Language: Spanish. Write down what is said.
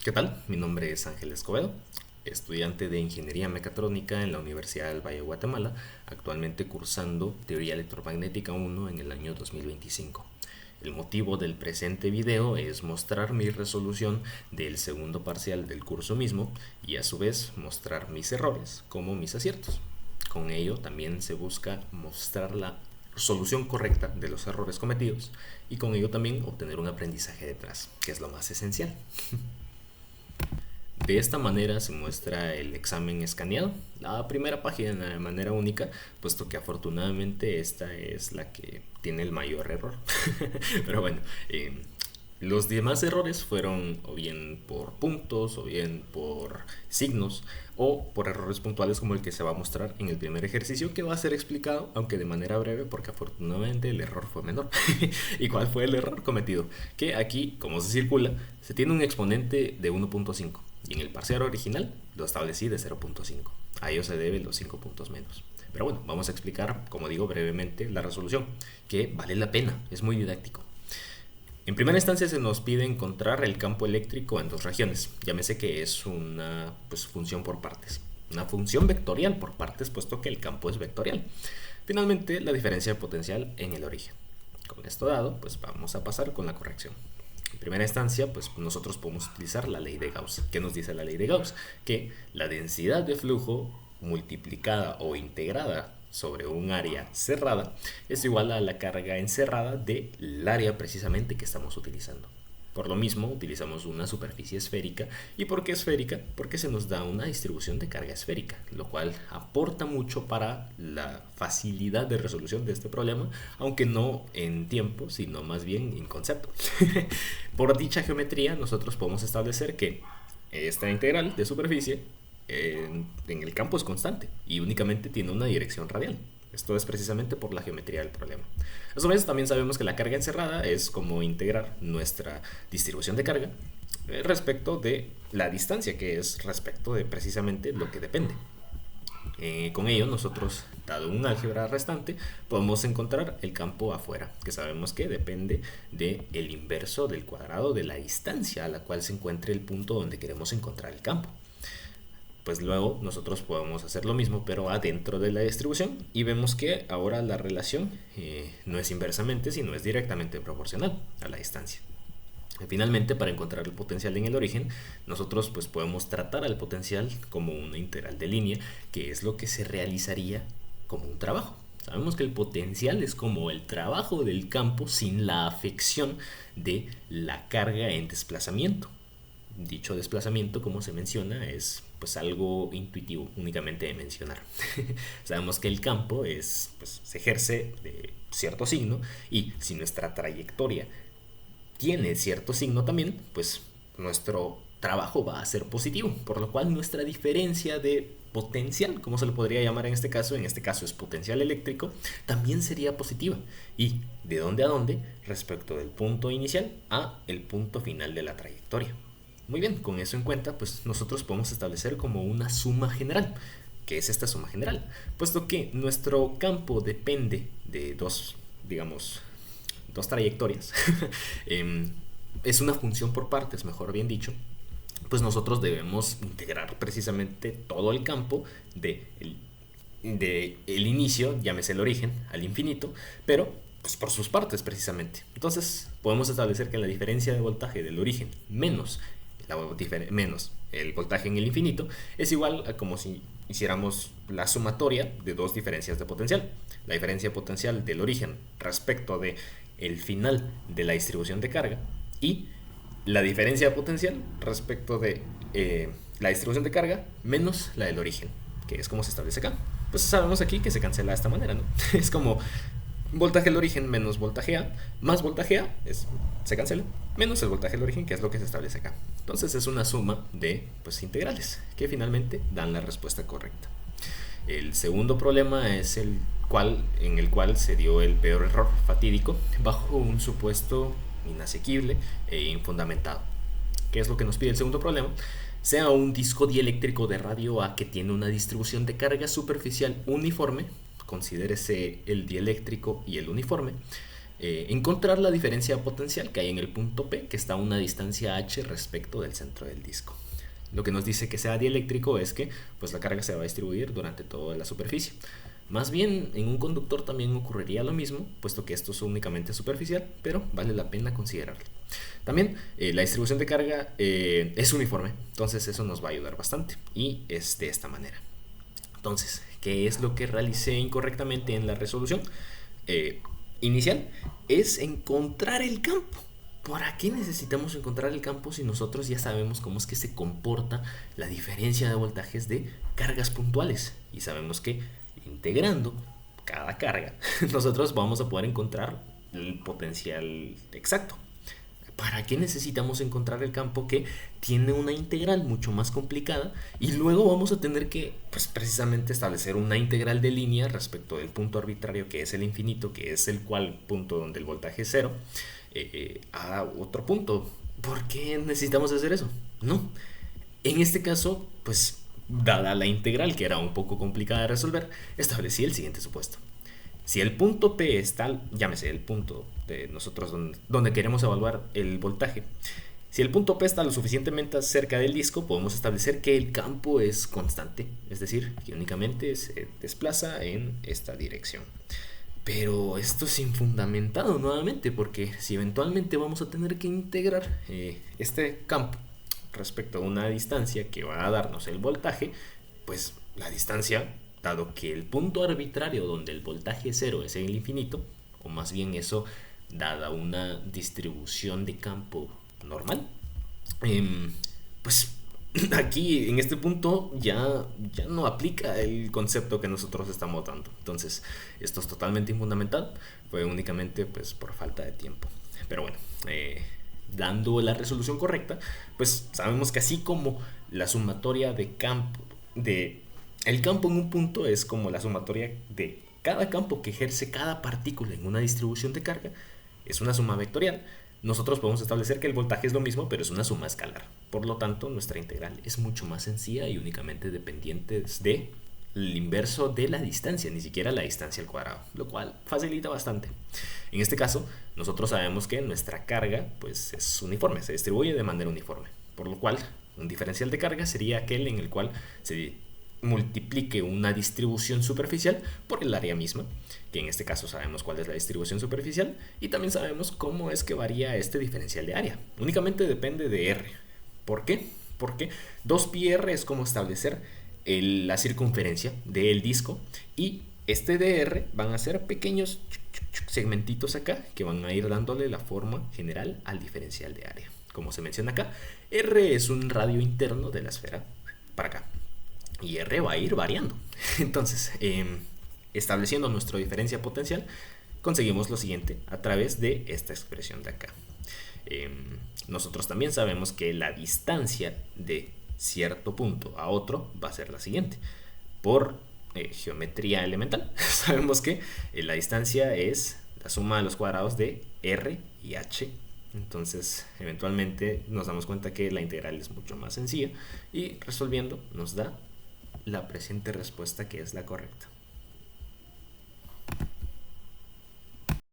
¿Qué tal? Mi nombre es Ángel Escobedo, estudiante de Ingeniería Mecatrónica en la Universidad del Valle de Guatemala, actualmente cursando Teoría Electromagnética 1 en el año 2025. El motivo del presente video es mostrar mi resolución del segundo parcial del curso mismo y a su vez mostrar mis errores como mis aciertos. Con ello también se busca mostrar la solución correcta de los errores cometidos y con ello también obtener un aprendizaje detrás, que es lo más esencial. De esta manera se muestra el examen escaneado, la primera página de manera única, puesto que afortunadamente esta es la que tiene el mayor error. Pero bueno, los demás errores fueron o bien por puntos, o bien por signos, o por errores puntuales como el que se va a mostrar en el primer ejercicio, que va a ser explicado, aunque de manera breve, porque afortunadamente el error fue menor. ¿Y cuál fue el error cometido? Que aquí, como se circula, se tiene un exponente de 1.5 y en el parcial original lo establecí de 0.5. A ello se deben los 5 puntos menos. Pero bueno, vamos a explicar, como digo, brevemente la resolución, que vale la pena, es muy didáctico. En primera instancia se nos pide encontrar el campo eléctrico en dos regiones. Llámese que es una función por partes. Una función vectorial por partes, puesto que el campo es vectorial. Finalmente, la diferencia de potencial en el origen. Con esto dado, pues vamos a pasar con la corrección. En primera instancia, pues nosotros podemos utilizar la ley de Gauss. ¿Qué nos dice la ley de Gauss? Que la densidad de flujo multiplicada o integrada sobre un área cerrada es igual a la carga encerrada del área precisamente que estamos utilizando. Por lo mismo, utilizamos una superficie esférica. ¿Y por qué esférica? Porque se nos da una distribución de carga esférica, lo cual aporta mucho para la facilidad de resolución de este problema, aunque no en tiempo, sino más bien en concepto. Por dicha geometría, nosotros podemos establecer que esta integral de superficie en el campo es constante y únicamente tiene una dirección radial. Esto es precisamente por la geometría del problema. A su vez, también sabemos que la carga encerrada es como integrar nuestra distribución de carga respecto de la distancia, que es respecto de precisamente lo que depende. Con ello, nosotros, dado un álgebra restante, podemos encontrar el campo afuera, que sabemos que depende del inverso del cuadrado de la distancia a la cual se encuentre el punto donde queremos encontrar el campo. Pues luego nosotros podemos hacer lo mismo pero adentro de la distribución y vemos que ahora la relación no es inversamente sino es directamente proporcional a la distancia. Finalmente, para encontrar el potencial en el origen, nosotros pues podemos tratar al potencial como una integral de línea, que es lo que se realizaría como un trabajo. Sabemos que el potencial es como el trabajo del campo sin la afección de la carga en desplazamiento. Dicho desplazamiento, como se menciona, es pues algo intuitivo únicamente de mencionar. Sabemos que el campo se ejerce de cierto signo y si nuestra trayectoria tiene cierto signo también, pues nuestro trabajo va a ser positivo, por lo cual nuestra diferencia de potencial, como se lo podría llamar en este caso es potencial eléctrico, también sería positiva. ¿Y de dónde a dónde? Respecto del punto inicial a el punto final de la trayectoria. Muy bien, con eso en cuenta, pues nosotros podemos establecer como una suma general. ¿Qué es esta suma general? Puesto que nuestro campo depende de dos trayectorias, es una función por partes, mejor bien dicho, pues nosotros debemos integrar precisamente todo el campo de el inicio, llámese el origen, al infinito, pero pues por sus partes precisamente. Entonces podemos establecer que la diferencia de voltaje del origen menos el voltaje en el infinito es igual a como si hiciéramos la sumatoria de dos diferencias de potencial. La diferencia potencial del origen respecto de el final de la distribución de carga y la diferencia potencial respecto de la distribución de carga menos la del origen, que es como se establece acá. Pues sabemos aquí que se cancela de esta manera, ¿no? Es como voltaje del origen menos voltaje A, más voltaje A se cancela, menos el voltaje del origen, que es lo que se establece acá. Entonces es una suma de integrales que finalmente dan la respuesta correcta. El segundo problema es en el cual se dio el peor error fatídico bajo un supuesto inasequible e infundamentado. ¿Qué es lo que nos pide el segundo problema? Sea un disco dieléctrico de radio A que tiene una distribución de carga superficial uniforme, considérese el dieléctrico y el uniforme, encontrar la diferencia potencial que hay en el punto P, que está a una distancia h respecto del centro del disco. Lo que nos dice que sea dieléctrico es que pues, la carga se va a distribuir durante toda la superficie. Más bien, en un conductor también ocurriría lo mismo, puesto que esto es únicamente superficial, pero vale la pena considerarlo. También la distribución de carga es uniforme, entonces eso nos va a ayudar bastante, y es de esta manera. Entonces, ¿qué es lo que realicé incorrectamente en la resolución inicial? Es encontrar el campo. ¿Para qué necesitamos encontrar el campo si nosotros ya sabemos cómo es que se comporta la diferencia de voltajes de cargas puntuales? Y sabemos que integrando cada carga, nosotros vamos a poder encontrar el potencial exacto. ¿Para qué necesitamos encontrar el campo que tiene una integral mucho más complicada? Y luego vamos a tener que, pues precisamente, establecer una integral de línea respecto del punto arbitrario, que es el infinito, que es el cual punto donde el voltaje es cero, a otro punto. ¿Por qué necesitamos hacer eso? No. En este caso, pues, dada la integral, que era un poco complicada de resolver, establecí el siguiente supuesto. Si el punto P es tal, llámese el punto de nosotros donde queremos evaluar el voltaje, si el punto P está lo suficientemente cerca del disco, podemos establecer que el campo es constante, es decir, que únicamente se desplaza en esta dirección. Pero esto es infundamentado nuevamente, porque si eventualmente vamos a tener que integrar este campo respecto a una distancia que va a darnos el voltaje, pues la distancia, dado que el punto arbitrario donde el voltaje cero es el infinito, o más bien eso dada una distribución de campo normal, pues aquí en este punto ya no aplica el concepto que nosotros estamos dando. Entonces esto es totalmente infundamental, fue únicamente pues por falta de tiempo. Pero bueno, dando la resolución correcta, pues sabemos que así como la sumatoria de campo el campo en un punto es como la sumatoria de cada campo que ejerce cada partícula en una distribución de carga, es una suma vectorial. Nosotros podemos establecer que el voltaje es lo mismo, pero es una suma escalar. Por lo tanto, nuestra integral es mucho más sencilla y únicamente dependiente del inverso de la distancia, ni siquiera la distancia al cuadrado, lo cual facilita bastante. En este caso, nosotros sabemos que nuestra carga pues, es uniforme, se distribuye de manera uniforme, por lo cual un diferencial de carga sería aquel en el cual se multiplique una distribución superficial por el área misma, que en este caso sabemos cuál es la distribución superficial y también sabemos cómo es que varía este diferencial de área. Únicamente depende de R. ¿Por qué? Porque 2πr es como establecer la circunferencia del disco y este dr van a ser pequeños segmentitos acá que van a ir dándole la forma general al diferencial de área. Como se menciona acá, R es un radio interno de la esfera para acá. Y R va a ir variando. Entonces, estableciendo nuestra diferencia potencial, conseguimos lo siguiente a través de esta expresión de acá. Nosotros también sabemos que la distancia de cierto punto a otro va a ser la siguiente. Por geometría elemental, sabemos que la distancia es la suma de los cuadrados de R y H. Entonces, eventualmente nos damos cuenta que la integral es mucho más sencilla y resolviendo nos da la presente respuesta, que es la correcta.